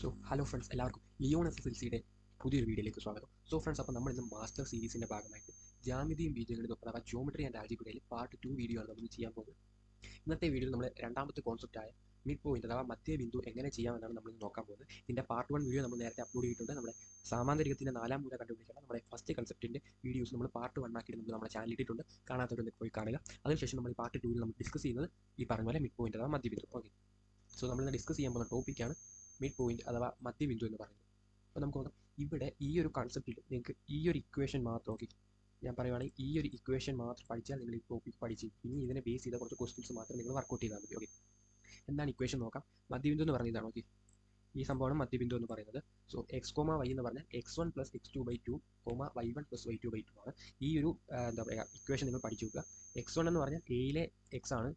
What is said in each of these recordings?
So hello friends, എല്ലാവർക്കും Leon SSLCയുടെ പുതിയൊരു വീഡിയോയിലേക്ക് സ്വാഗതം. സോ ഫ്രണ്ട്സ്, അപ്പോൾ നമ്മൾ ഇന്ന് മാസ്റ്റർ സീരീസിൻ്റെ ഭാഗമായിട്ട് ജ്യാമിതിയും ബീജഗണിതവും അഥവാ ജോമെട്രി ആൻഡ് ആൽജിബ്രയിൽ പാർട്ട് 2 വീഡിയോ ആണ് നമ്മൾ ചെയ്യാൻ പോകുന്നത്. ഇന്നത്തെ വീഡിയോയിൽ നമ്മൾ രണ്ടാമത്തെ കോൺസെപ്റ്റായ മിഡ് പോയിന്റ് അഥവാ മധ്യബിന്ദു എങ്ങനെ ചെയ്യാമെന്നാണ് നമ്മൾ നോക്കാൻ പോകുന്നത്. ഇതിൻ്റെ പാർട്ട് 1 വീഡിയോ നമ്മൾ നേരത്തെ അപ്ലോഡ് ചെയ്തിട്ടുണ്ട്. നമ്മുടെ സാമാന്തരികത്തിൻ്റെ 4-ാം മൂല കണ്ടുപിടിക്കണം നമ്മുടെ ഫസ്റ്റ് കൺസെപ്റ്റിൻ്റെ വീഡിയോസ് നമ്മൾ പാർട്ട് 1 ആക്കിയിട്ട് നമ്മൾ നമ്മുടെ ചാനലിൽ ഇട്ടിട്ടുണ്ട്. കാണാത്തവരൊന്ന് പോയി കാണുക. അതിനുശേഷം നമ്മൾ പാർട്ട് 2 നമ്മൾ ഡിസ്കസ് ചെയ്യുന്നത് ഈ പറഞ്ഞ പോലെ മിഡ് പോയിന്റ് അഥവാ മധ്യബിന്ദു. ഓക്കെ, സോ നമ്മളിന്ന് ഡിസ്കസ് ചെയ്യാൻ പോകുന്ന ടോപ്പിക്കാണ് മിഡ് പോയിന്റ് അഥവാ മധ്യബിന്ദു എന്ന് പറയുന്നത്. അപ്പോൾ നമുക്ക് നോക്കാം, ഇവിടെ ഈ ഒരു കൺസെപ്റ്റിൽ നിങ്ങൾക്ക് ഈ ഒരു ഇക്വേഷൻ മാത്രം, ഓക്കെ, ഞാൻ പറയുവാണെങ്കിൽ ഈ ഒരു ഇക്വേഷൻ മാത്രം പഠിച്ചാൽ നിങ്ങൾ ഈ ടോപ്പിക് പഠിച്ച് ഇനി ഇതിനെ ബേസ് ചെയ്ത കുറച്ച് ക്വസ്റ്റ്യൻസ് മാത്രം നിങ്ങൾ വർക്കൗട്ട് ചെയ്താൽ മതി. ഓക്കെ, എന്താണ് ഇക്വേഷൻ നോക്കാം. മധ്യബിന്ദു എന്ന് പറയുന്നതാണ്. ഓക്കെ, ഈ സംഭവമാണ് മധ്യബിന്ദു എന്ന് പറയുന്നത്. സോ എക്സ് കോമ വൈ എന്ന് പറഞ്ഞാൽ x1 + x2/2 y1 + y2/2 ആണ്. ഈ ഒരു എന്താ പറയുക ഇക്വേഷൻ നിങ്ങൾ പഠിച്ചു വെക്കുക. x1 എന്ന് പറഞ്ഞാൽ എയിലെ എക്സ് ആണ്,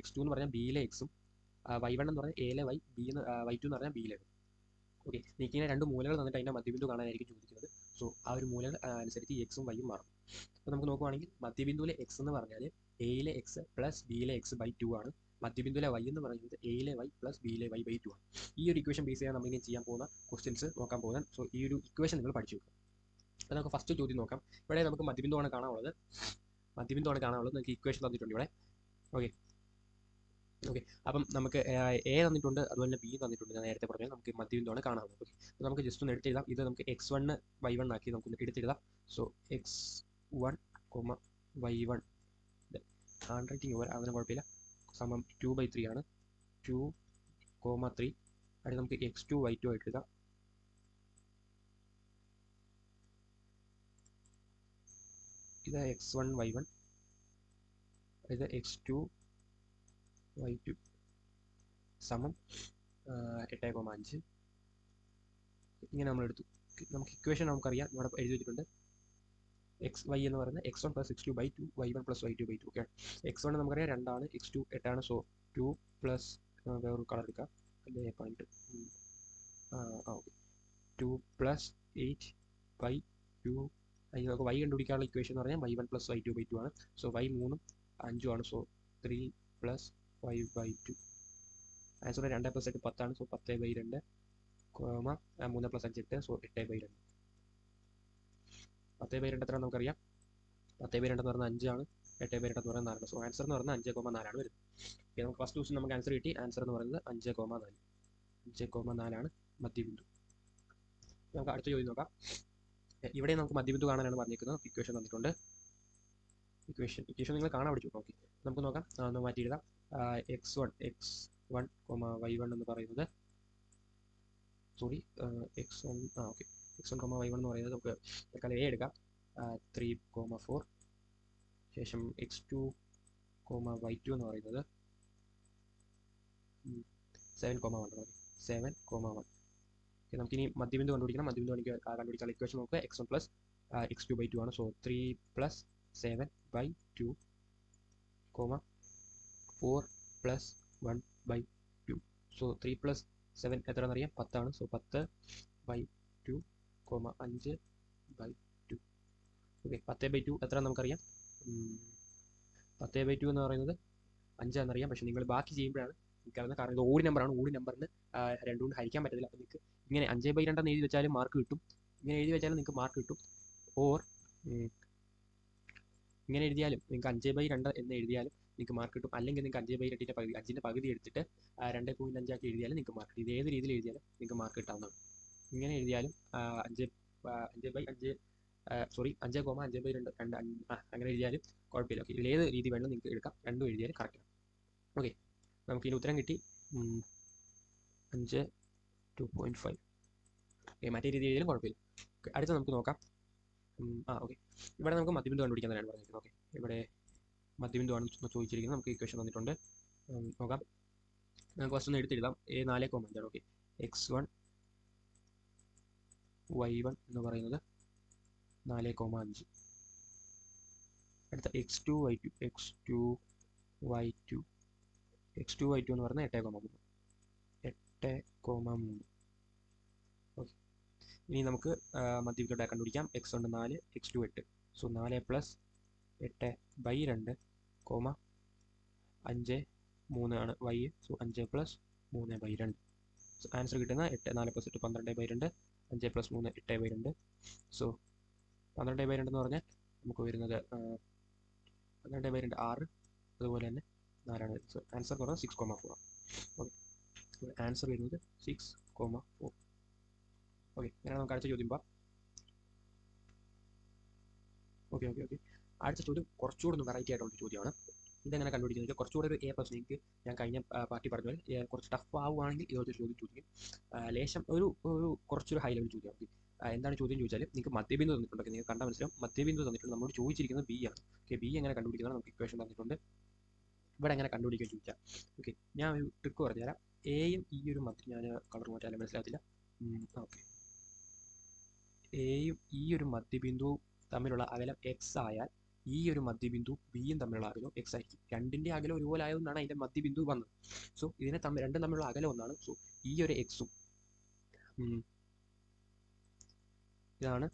x2 എന്ന് പറഞ്ഞാൽ ബിയിലെ എക്സും, y1 എന്ന് പറഞ്ഞാൽ എയിലെ y, y2 എന്ന് പറഞ്ഞാൽ ബിയിലെ. ഓക്കെ, നീക്കിങ്ങനെ രണ്ട് മൂലകൾ തന്നിട്ട് അതിൻ്റെ മധ്യബിന്ദു കാണാനായിരിക്കും ചോദിക്കുന്നത്. സോ ആ ഒരു മൂലകൾ അനുസരിച്ച് എക്സും വൈയും മാറും. അപ്പോൾ നമുക്ക് നോക്കുവാണെങ്കിൽ മധ്യബിന്ദുവിലെ എക്സ് എന്ന് പറഞ്ഞാൽ എയിലെ എക്സ് പ്ലസ് ബിയിലെ x/2 ആണ്. മധ്യബിന്ദുവിലെ y എന്ന് പറയുന്നത് എയിലെ y പ്ലസ് ബിയിലെ y/2 ആണ്. ഈ ഒരു ഇക്വേഷൻ ബേസ് ചെയ്യാൻ നമ്മൾ ഇനി ചെയ്യാൻ പോകുന്ന ക്വസ്റ്റ്യൻസ് നോക്കാൻ പോകുന്നത്. സോ ഈ ഒരു ഇക്വേഷൻ നിങ്ങൾ പഠിച്ചു വെക്കുക. അപ്പോൾ നമുക്ക് ഫസ്റ്റ് ചോദ്യം നോക്കാം. ഇവിടെ നമുക്ക് മധ്യബിന്ദുവാണ് കാണാനുള്ളത്. നമുക്ക് ഇക്വേഷൻ തന്നിട്ടുണ്ട് ഇവിടെ. ഓക്കെ, അപ്പം നമുക്ക് എ തന്നിട്ടുണ്ട്, അതുപോലെ തന്നെ ബി തന്നിട്ടുണ്ട്. ഞാൻ നേരത്തെ പറഞ്ഞാൽ നമുക്ക് മധ്യബിന്ദുവാണ് കാണാവുന്നത്. ഓക്കെ, അപ്പോൾ നമുക്ക് ജസ്റ്റ് ഒന്ന് എടുത്തെഴുതാം. ഇത് നമുക്ക് x1 y1 ആക്കി നമുക്കൊന്ന് എടുത്തെഴുതാം. So x1, y1 hand writing പോലെ അങ്ങനെ കുഴപ്പമില്ല, സമം 2/3 ആണ്. 2, 3 അടുത്ത് നമുക്ക് x2 y2 ആയിട്ട് എഴുതാം. ഇത് x1 y1, ഇത് x2 y2 സമം 8,5. ഇങ്ങനെ നമ്മൾ എടുത്തു. നമുക്ക് ഇക്വേഷൻ നമുക്കറിയാം, ഇവിടെ എഴുതി വെച്ചിട്ടുണ്ട്. y എന്ന് പറയുന്നത് x1 + x2/2 y1 + y2/2. Okay, x1 നമുക്കറിയാം 2 ആണ്, x2 8 ആണ്. സോ 2 പ്ലസ് വേറൊരു കളർ എടുക്കാം, അല്ലേ പോയിന്റ്. ഓക്കെ, 2 + 8/2. നമുക്ക് y കണ്ടുപിടിക്കാനുള്ള ഇക്വേഷൻ എന്ന് പറഞ്ഞാൽ y1 + y2/2 ആണ്. സോ y 3ഉം 5ഉം ആണ്. സോ 3 + 5/2. ആൻസർ 2 + 8 10 ആണ്. സോ 10/2, 3 + 5 8. സോ 8/2. 10/2 എത്ര നമുക്കറിയാം. 10/2 എന്ന് പറയുന്നത് 5 ആണ്. 8/2 എന്ന് പറയുന്നത് 4 ആണ്. സോ ആൻസർ എന്ന് പറയുന്നത് 5,4 ആണ് വരുന്നത്. ഓക്കെ, നമുക്ക് ഫസ്റ്റ് ക്വസ്റ്റ്യൻ നമുക്ക് ആൻസർ കിട്ടി. ആൻസർ എന്ന് പറയുന്നത് 5,4. 5,4 ആണ് മധ്യബിന്ദു. നമുക്ക് അടുത്ത ചോദ്യം നോക്കാം. ഇവിടെ നമുക്ക് മധ്യബിന്ദു കാണാനാണ് പറഞ്ഞിരിക്കുന്നത്. ഇക്വേഷൻ തന്നിട്ടുണ്ട്. ഇക്വേഷൻ നിങ്ങൾ കാണാൻ പഠിച്ചു. ഓക്കെ, നമുക്ക് നോക്കാം. ഒന്ന് മാറ്റി എഴുതാം. x1, y1 എന്ന് പറയുന്നത്, സോറി, x1 y1 എന്ന് പറയുന്നത് നമുക്ക് തൽക്കാലം a എടുക്കാം. 3, 4. ശേഷം x2, y2 എന്ന് പറയുന്നത് 7,1. 7,1. നമുക്കിനി മധ്യബിന്ദു കണ്ടുപിടിക്കണം. മധ്യബിന്ദു കണ്ടുപിടിക്കാൻ ഇക്വേഷൻ നോക്കുക. x1 + x2/2 ആണ്. സോ 3 + 7/2, 4 + 1/2. സോ 3 + 7 എത്രയാണെന്നറിയാം, 10 ആണ്. സോ 10/2, 5/2. ഓക്കെ, 10/2 എത്ര നമുക്കറിയാം. 10/2 എന്ന് പറയുന്നത് 5 ആണെന്നറിയാം. പക്ഷേ നിങ്ങൾ ബാക്കി ചെയ്യുമ്പോഴാണ് എനിക്കറിയുന്നത്. കാരണം ഇത് ഓടി നമ്പറാണ്. ഓടി നമ്പറിന് 2 കൊണ്ട് ഹരിക്കാൻ പറ്റത്തില്ല. അപ്പോൾ നിങ്ങൾക്ക് ഇങ്ങനെ 5/2 എന്ന് എഴുതി വെച്ചാലും മാർക്ക് കിട്ടും. ഇങ്ങനെ എഴുതി വെച്ചാലും നിങ്ങൾക്ക് മാർക്ക് കിട്ടും. ഓർ ഇങ്ങനെ എഴുതിയാലും നിങ്ങൾക്ക് 5/2 എന്ന് എഴുതിയാലും നിങ്ങൾക്ക് മാർക്ക് കിട്ടും. അല്ലെങ്കിൽ നിങ്ങൾക്ക് 5/2 പകുതി, 5ൻ്റെ പകുതി എടുത്തിട്ട് 2.5 ആക്കി എഴുതിയാലും നിങ്ങൾക്ക് മാർക്ക് കിട്ടും. ഇത് ഏത് രീതിയിൽ എഴുതിയാലും നിങ്ങൾക്ക് മാർക്ക് കിട്ടാവുന്നതാണ്. ഇങ്ങനെ എഴുതിയാലും 5/5 സോറി 5,5/2 അങ്ങനെ എഴുതിയാലും കുഴപ്പമില്ല. ഓക്കെ, ഇതിലേത് രീതി വേണമെങ്കിലും നിങ്ങൾക്ക് എടുക്കാം. രണ്ടും എഴുതിയാലും കറക്റ്റാണ്. ഓക്കെ, നമുക്ക് ഇതിന് ഉത്തരം കിട്ടി 5, 2.5. ഓക്കെ, മറ്റേ രീതി എഴുതിയാലും കുഴപ്പമില്ല. ഓക്കെ, അടുത്ത നമുക്ക് നോക്കാം. ഓക്കെ, ഇവിടെ നമുക്ക് മധ്യബിന്ദു കണ്ടുപിടിക്കാൻ തന്നെയാണ് പറഞ്ഞിരിക്കുന്നത്. ഓക്കെ, ഇവിടെ മധ്യബിന്ദുവാണ് ചോദിച്ചിരിക്കുന്നത്. നമുക്ക് ഇക്വേഷൻ തന്നിട്ടുണ്ട്. നോക്കാം. നമുക്ക് ഫസ്റ്റ് ഒന്ന് എടുത്തെഴുതാം. 4,5. ഓക്കെ, x1 y1 എന്ന് പറയുന്നത് 4,5. അടുത്ത x2 y2 എന്ന് പറയുന്നത് 8,3. 8,3. ഓക്കെ, ഇനി നമുക്ക് മധ്യബിന്ദു കണ്ടുപിടിക്കാം. x1 4, x2 8. സോ 4 + 8/2, 5, 3 ആണ് y. സോ 5 + 3/2. ആൻസർ കിട്ടുന്ന 8 4 + 8 12/2 5 + 3 8/2. സോ 12/2 എന്ന് പറഞ്ഞാൽ നമുക്ക് വരുന്നത് 12/2 6, അതുപോലെ തന്നെ 4 വരുന്നത്. സോ ആൻസർ എന്ന് പറഞ്ഞാൽ 6,4 ആണ്. ഓക്കെ, ആൻസർ വരുന്നത് 6,4. ഓക്കെ, ഇങ്ങനെ നമുക്ക് അടുത്ത ചോദ്യം പോകാം. ഓക്കെ, അടുത്ത ചോദ്യം കുറച്ചുകൂടി ഒന്ന് വെറൈറ്റി ആയിട്ടുള്ള ചോദ്യമാണ്. ഇതെങ്ങനെ കണ്ടുപിടിക്കുന്നത്? കുറച്ചുകൂടി ഒരു A+ നിങ്ങൾക്ക് ഞാൻ കഴിഞ്ഞ പാർട്ടി പറഞ്ഞ പോലെ കുറച്ച് ടഫ് ആവുകയാണെങ്കിൽ ഇതുപോലത്തെ ചോദ്യം ചോദിക്കും. ലേശം ഒരു കുറച്ചൊരു ഹൈ ലെവൽ ചോദ്യമാണ്. എന്താണ് ചോദ്യം ചോദിച്ചാൽ, നിങ്ങൾക്ക് മധ്യബിന്ദു തന്നിട്ടുണ്ട്. നിങ്ങൾക്ക് കണ്ടാൽ മനസ്സിലാവും മധ്യബിന്ദു തന്നിട്ടുണ്ട്. നമ്മളോട് ചോദിച്ചിരിക്കുന്നത് B ആണ്. ഓക്കെ, B എങ്ങനെ കണ്ടുപിടിക്കുന്നത് നമുക്ക് ഇക്വേഷൻ തന്നിട്ടുണ്ട്. ഇവിടെ എങ്ങനെ കണ്ടുപിടിക്കാൻ ചോദിച്ചാൽ, ഓക്കെ, ഞാൻ ഒരു ട്രിക്ക് പറഞ്ഞുതരാം. എയും ഈ ഒരു ഞാൻ കളർ മാറ്റാലും മനസ്സിലാകത്തില്ല. ഓക്കെ, എയും ഈ ഒരു മധ്യബിന്ദുവും തമ്മിലുള്ള അകലം x ആയാൽ ഈ ഒരു മധ്യബിന്ദു ബിയും തമ്മിലുള്ള അകലം x ആയിരിക്കും. രണ്ടിൻ്റെ അകലം ഒരുപോലെ ആയതുകൊണ്ടാണ് അതിൻ്റെ മധ്യബിന്ദു വന്നത്. സോ ഇതിനെ രണ്ടും തമ്മിലുള്ള അകലം ഒന്നാണ്. സോ ഈ ഒരു എക്സും ഇതാണ്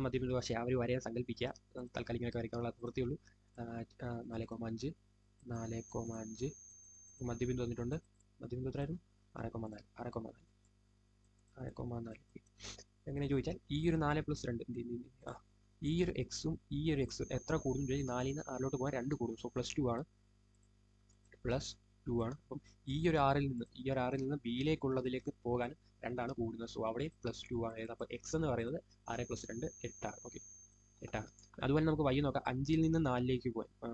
മധ്യബിന്ദു. പക്ഷേ അവർ വരെയാൻ സങ്കല്പിക്കുക. തൽക്കാലം ഇങ്ങനെ വരയ്ക്കാനുള്ള വൃത്തിയുള്ളൂ. 4,5 മധ്യബിന്ദു വന്നിട്ടുണ്ട്. മധ്യബിന്ദു എത്രയായിരുന്നു? 6,4. എങ്ങനെ ചോദിച്ചാൽ ഈ ഒരു 4 + 2 ഈ ഒരു എക്സും ഈ ഒരു എക്സും എത്ര കൂടുന്നു ചോദിച്ചാൽ 4ൽ നിന്ന് 6ലോട്ട് പോകാൻ 2 കൂടും. സോ +2 ആണ്. അപ്പം ഈ ഒരു 6ൽ നിന്ന് ബിയിലേക്കുള്ളതിലേക്ക് പോകാൻ 2 ആണ് കൂടുന്നത്. സോ അവിടെ +2 ആണ്. അപ്പോൾ എക്സ് എന്ന് പറയുന്നത് 6 + 2 8 ആണ്. ഓക്കെ, 8 ആണ്. അതുപോലെ നമുക്ക് y നോക്കാം. 5ൽ നിന്ന് 4ലേക്ക് പോകാൻ -1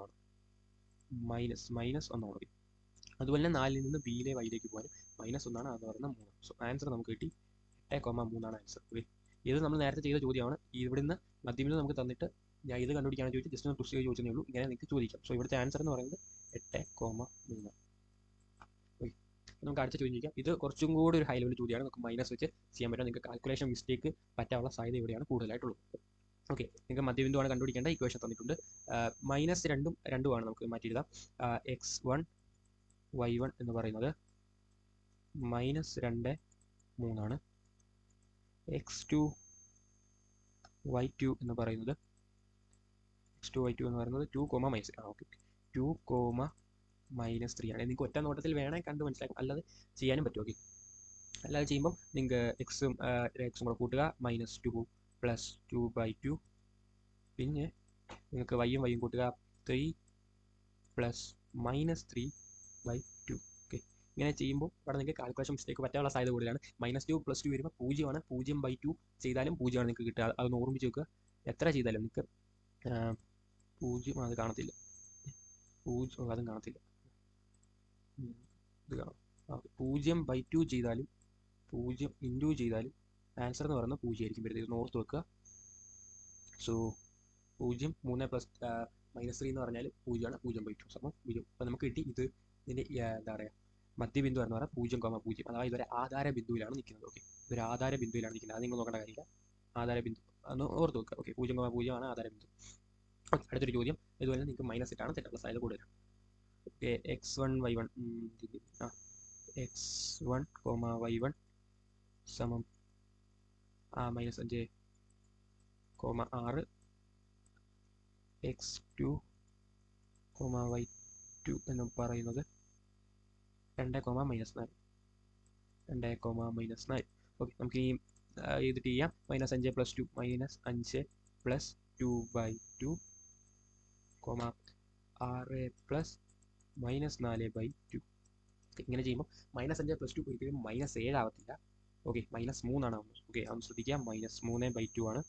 ആണ്. -1 ആണ്. അതുപോലെ തന്നെ 4ൽ നിന്ന് ബിയിലെ വൈയിലേക്ക് പോകാൻ -1 ആണ്. അതെന്ന് പറയുന്നത് 3. സോ ആൻസർ നമുക്ക് കിട്ടി 8,3 ആണ് ആൻസർ. ഓക്കെ, ഇത് നമ്മൾ നേരത്തെ ചെയ്ത ചോദ്യമാണ്. ഇവിടുന്ന് മധ്യബിന്ദു നമുക്ക് തന്നിട്ട് ഞാൻ ഇത് കണ്ടുപിടിക്കാനാണ് ചോദിച്ചത്. ജസ്റ്റ് ഒന്ന് ട്വിസ്റ്റ് ചെയ്ത് ചോദിച്ചതേ ഉള്ളൂ. ഇങ്ങനെ നിങ്ങൾക്ക് ചോദിക്കാം. സോ ഇവിടുത്തെ ആൻസർ എന്ന് പറയുന്നത് 8,3. ഓക്കെ, നമുക്ക് അടുത്ത ചോദ്യം ചോദിക്കാം. ഇത് കുറച്ചും കൂടി ഒരു ഹൈ ലെവൽ ചോദ്യമാണ്. നമുക്ക് മൈനസ് വെച്ച് ചെയ്യാൻ പറ്റും. നിങ്ങൾക്ക് കാൽക്കുലേഷൻ മിസ്റ്റേക്ക് പറ്റാനുള്ള സാധ്യത ഇവിടെയാണ് കൂടുതലായിട്ടുള്ളത്. ഓക്കെ, നിങ്ങൾക്ക് മധ്യബിന്ദുവാണ് കണ്ടുപിടിക്കേണ്ട. ഇക്വേഷൻ തന്നിട്ടുണ്ട്. -2ഉം 2ഉം ആണ്. നമുക്ക് മാറ്റി എഴുതാം. x1 y1 എന്ന് പറയുന്നത് -2 3 ആണ്. x2 y2 എന്ന് പറയുന്നത് 2, ഓക്കെ 2, -3 ആണ്. നിങ്ങൾക്ക് ഒറ്റ നോട്ടത്തിൽ വേണമെങ്കിൽ കണ്ട് മനസ്സിലാക്കും, അല്ലാതെ ചെയ്യാനും പറ്റും. ഓക്കെ, അല്ലാതെ ചെയ്യുമ്പം നിങ്ങൾക്ക് എക്സും കൂടെ കൂട്ടുക. -2 + 2/2. പിന്നെ നിങ്ങൾക്ക് വൈയും കൂട്ടുക. 3 + -3/2. ഓക്കെ, ഇങ്ങനെ ചെയ്യുമ്പോൾ ഇവിടെ നിങ്ങൾക്ക് കാൽക്കുലേഷൻ മിസ്റ്റേക്ക് പറ്റാനുള്ള സാധ്യത കൂടുതലാണ്. -2 + 2 വരുമ്പോൾ 0 ആണ്. 0/2 ചെയ്താലും 0 ആണ് നിങ്ങൾക്ക് കിട്ടുക. അതൊന്ന് ഓർമ്മിച്ച് വെക്കുക. എത്ര ചെയ്താലും നിങ്ങൾക്ക് 0 അത് കാണത്തില്ല. 0 അതും കാണത്തില്ല. ഇത് കാണാം. 0/2 ചെയ്താലും 0 × ചെയ്താലും ആൻസർ എന്ന് പറയുന്നത് 0 ആയിരിക്കും വരുന്നത്. ഇത് ഓർത്ത് വെക്കുക. സോ 0 3 + -3 എന്ന് പറഞ്ഞാൽ 0 ആണ്. 0/2 സമം 0. അപ്പോൾ നമുക്ക് കിട്ടി. ഇതിൻ്റെ എന്താ പറയുക മധ്യബിന്ദു എന്ന് പറഞ്ഞാൽ 0,0. അതായത് ഇതൊരു ആധാര ബിന്ദുവിലാണ് നിൽക്കുന്നത്. ഓക്കെ, ഇതൊരു ആധാര ബിന്ദുവിലാണ് നിൽക്കുന്നത്. അത് നിങ്ങൾ നോക്കേണ്ട കാര്യമില്ല. ആധാര ബിന്ദു അന്ന് ഓർത്ത് വെക്കുക. ഓക്കെ, 0,0 ആണ് ആധാര ബിന്ദു. ഓക്കെ, അടുത്തൊരു ചോദ്യം. ഇതുപോലെ നിങ്ങൾക്ക് -8 ആണ്. തെറ്റുള്ള സാധ്യത കൂടുതലാണ്. Okay, x1 y1 x1, y1 സമം -5, -6 x2, y2 എന്ന് പറയുന്നത് 2, -4. ഓക്കെ, നമുക്ക് ഈ ഇതിട്ട് ചെയ്യാം. -5 + 2 -5 + 2/2, 6 + -4/2. ഇങ്ങനെ ചെയ്യുമ്പോൾ -5 + 2 ഒരിക്കലും -7 ആവത്തില്ല. ഓക്കെ, -3 ആണ് ആവുന്നത്. ഓക്കെ, അതൊന്ന് ശ്രദ്ധിക്കുക. -3/2 ആണ്.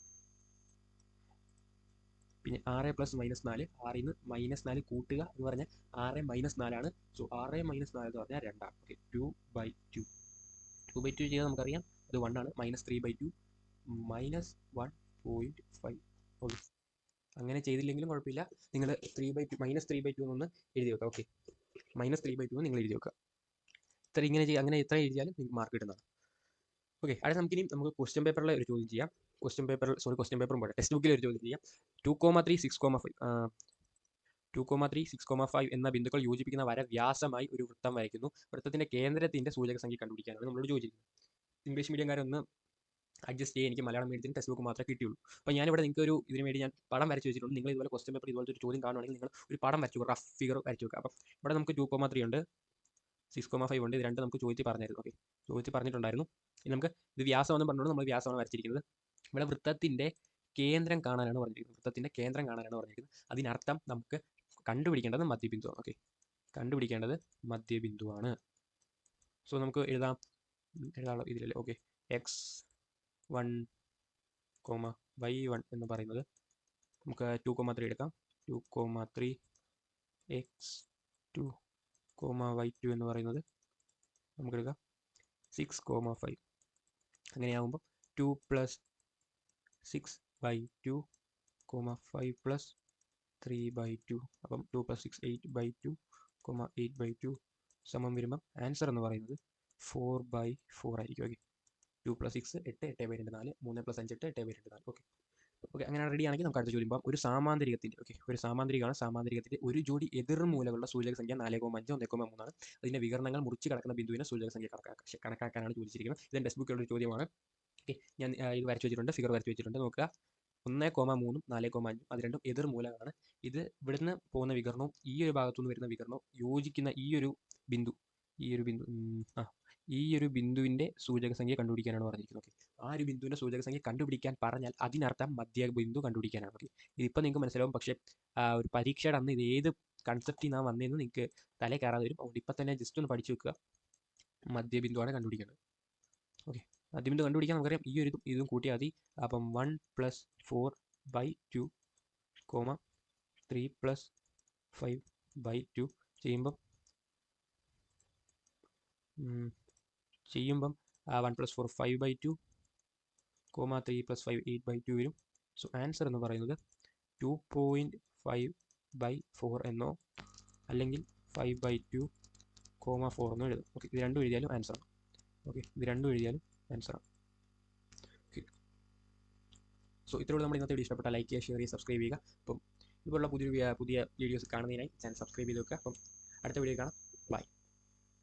പിന്നെ 6 + -4, 6ൽ നിന്ന് -4 കൂട്ടുക എന്ന് പറഞ്ഞാൽ 6 - 4 ആണ്. സോ 6 - 4 എന്ന് പറഞ്ഞാൽ 2 ആണ്. ഓക്കെ, 2/2 ചെയ്താൽ നമുക്കറിയാം അത് 1 ആണ്. -3/2 -1.5. ഓക്കെ, അങ്ങനെ ചെയ്തില്ലെങ്കിലും കുഴപ്പമില്ല. നിങ്ങൾ -3/2 എന്നൊന്ന് എഴുതി വെക്കുക. ഓക്കെ, -3/2 നിങ്ങൾ എഴുതി വെക്കുക. അങ്ങനെ എത്ര എഴുതിയാലും നിങ്ങൾക്ക് മാർക്ക് കിട്ടുന്നതാണ്. ഓക്കെ, അടുത്ത നമുക്ക് ക്വസ്റ്റ്യൻ പേപ്പറിലെ ഒരു ചോദ്യം ചെയ്യാം. ക്വസ്റ്റ്യൻ പേപ്പറും പോലെ ടെക്സ്റ്റ് ബുക്കിലെ ഒരു ചോദ്യം ചെയ്യാം. 2,3 6,5 2,3 6,5 എന്ന ബിന്ദുക്കൾ യോജിപ്പിക്കുന്ന വര വ്യാസമായി ഒരു വൃത്തം വരയ്ക്കുന്നു. വൃത്തത്തിന്റെ കേന്ദ്രത്തിന്റെ സൂചക സംഖ്യ കണ്ടുപിടിക്കാനാണ് നമ്മളോട് ചോദിച്ചിരിക്കുന്നത്. ഇംഗ്ലീഷ് മീഡിയംകാരൊന്ന് അഡ്ജസ്റ്റ് ചെയ്യാൻ എനിക്ക് മലയാളം മീഡിയത്തിന് ടെക്സ്റ്റ് ബുക്ക് മാത്രമേ കിട്ടിയുള്ളൂ. അപ്പോൾ ഞാനിവിടെ നിങ്ങൾക്ക് ഒരു ഇതിന് വേണ്ടി ഞാൻ പടം വരച്ച് വെച്ചിട്ടുണ്ട്. നിങ്ങൾ ഇതുപോലെ ക്വസ്റ്റ്യൻ പേപ്പർ ഇതുപോലത്തെ ഒരു ചോദ്യം കാണുവാണെങ്കിൽ നിങ്ങൾ ഒരു പടം വരച്ചു റഫ് ഫിഗർ വരച്ച് വെക്കുക. അപ്പം ഇവിടെ നമുക്ക് 2,3 ഉണ്ട്, 6,5 ഉണ്ട്. ഇത് രണ്ട് നമുക്ക് ചോദിച്ച് പറഞ്ഞായിരുന്നു. ഓക്കെ, ചോദിച്ച് പറഞ്ഞിട്ടുണ്ടായിരുന്നു. ഇനി നമുക്ക് ഇത് വ്യാസമെന്ന് പറഞ്ഞുകൊണ്ട് നമ്മൾ വ്യാസമാണ് വരച്ചിരിക്കുന്നത്. ഇവിടെ വൃത്തത്തിൻ്റെ കേന്ദ്രം കാണാനാണ് പറഞ്ഞിരിക്കുന്നത്. വൃത്തത്തിൻ്റെ കേന്ദ്രം കാണാനാണ് പറഞ്ഞിരിക്കുന്നത്. അതിനർത്ഥം നമുക്ക് കണ്ടുപിടിക്കേണ്ടത് മധ്യബിന്ദുവാണ്. ഓക്കെ, കണ്ടുപിടിക്കേണ്ടത് മധ്യബിന്ദുവാണ്. സോ നമുക്ക് എഴുതാനുള്ള ഇതിലല്ലേ. ഓക്കെ, x1, y1 എന്ന് പറയുന്നത് നമുക്ക് 2,3 എടുക്കാം. 2,3 x2, y2 എന്ന് പറയുന്നത് നമുക്കെടുക്കാം 6,5. അങ്ങനെയാകുമ്പോൾ 2 + 6/2, 5 + 3/2. അപ്പം 2 + 6 8/2, 8/2 സമം വരുമ്പം ആൻസർ എന്ന് പറയുന്നത് 4/4 ആയിരിക്കും. ഓക്കെ, 2 + 6 8, 8/2 4, 3 + 5 8, 8/2 4. ഓക്കെ ഓക്കെ, അങ്ങനെ റെഡി ആണെങ്കിൽ നമുക്ക് അടുത്ത ചോദ്യം പോകാം. ഒരു സാമാന്തരികത്തിൻ്റെ ഒരു സാമാന്തരികമാണ്. സാമാന്തരികത്തിൻ്റെ ഒരു ജോഡി എതിർമൂലകളുടെ സൂചക സംഖ്യ 4,5 1,3 ആണ്. അതിൻ്റെ വികരണങ്ങൾ മുറിച്ച് കടക്കുന്ന ബിന്ദുവിനെ സൂചക സംഖ്യ കണക്കാക്കാനാണ് ചോദിച്ചിരിക്കുന്നത്. ഇതിൻ്റെ ടെക്സ്റ്റ് ബുക്കിലുള്ള ഒരു ചോദ്യമാണ്. ഓക്കെ, ഞാൻ ഇത് വരച്ച് വെച്ചിട്ടുണ്ട്, ഫിഗർ വരച്ച് വെച്ചിട്ടുണ്ട്. നോക്കുക, 1,3 4,5 അത് രണ്ടും എതിർമൂലകളാണ്. ഇത് ഇവിടുന്ന് പോകുന്ന വികരണവും ഈ ഒരു ഭാഗത്തുനിന്ന് വരുന്ന വികരണവും യോജിക്കുന്ന ഈ ഒരു ബിന്ദു ഈ ഒരു ബിന്ദുവിൻ്റെ സൂചക സംഖ്യ കണ്ടുപിടിക്കാനാണ് പറഞ്ഞിരിക്കുന്നത്. ഓക്കെ, ആ ഒരു ബിന്ദുവിൻ്റെ സൂചക സംഖ്യ കണ്ടുപിടിക്കാൻ പറഞ്ഞാൽ അതിനർത്ഥം മധ്യബിന്ദു കണ്ടുപിടിക്കാനാണ്. ഓക്കെ, ഇതിപ്പോൾ നിങ്ങൾക്ക് മനസ്സിലാവും. പക്ഷേ ഒരു പരീക്ഷയുടെ അന്ന് ഇത് ഏത് കൺസെപ്റ്റിൽ നിന്നാണ് വന്നതെന്ന് നിങ്ങൾക്ക് തലേ കയറാതെ വരും. അതുകൊണ്ട് ഇപ്പം തന്നെ ജസ്റ്റ് ഒന്ന് പഠിച്ചു വെക്കുക. മധ്യബിന്ദുവാണ് കണ്ടുപിടിക്കേണ്ടത്. ഓക്കെ, മധ്യബിന്ദു കണ്ടുപിടിക്കാൻ നമുക്കറിയാം ഈ ഒരു ഇതും കൂട്ടിയാൽ മതി. അപ്പം 1 + 4/2, 3 + 5/2 ചെയ്യുമ്പം 1 + 4 5/2, 3 + 5 8/2 വരും. സോ ആൻസർ എന്ന് പറയുന്നത് 2.5/4 എന്നോ അല്ലെങ്കിൽ 5/2, 4 എന്നോ എഴുതും. ഓക്കെ, ഇത് രണ്ടും എഴുതിയാലും ആൻസറാണ്. ഓക്കെ, ഇത് രണ്ടും എഴുതിയാലും ആൻസറാണ്. ഓക്കെ, സോ ഇത്രയുള്ള നമ്മുടെ ഇന്നത്തെ വീഡിയോ ഇഷ്ടപ്പെട്ട ലൈക്ക് ചെയ്യുക, ഷെയർ ചെയ്യുക, സബ്സ്ക്രൈബ് ചെയ്യുക. അപ്പം ഇതുപോലുള്ള പുതിയ വീഡിയോസ് കാണുന്നതിനായി ചാനൽ സബ്സ്ക്രൈബ് ചെയ്ത് വെക്കുക. അപ്പം അടുത്ത വീഡിയോ കാണാം. ബൈ.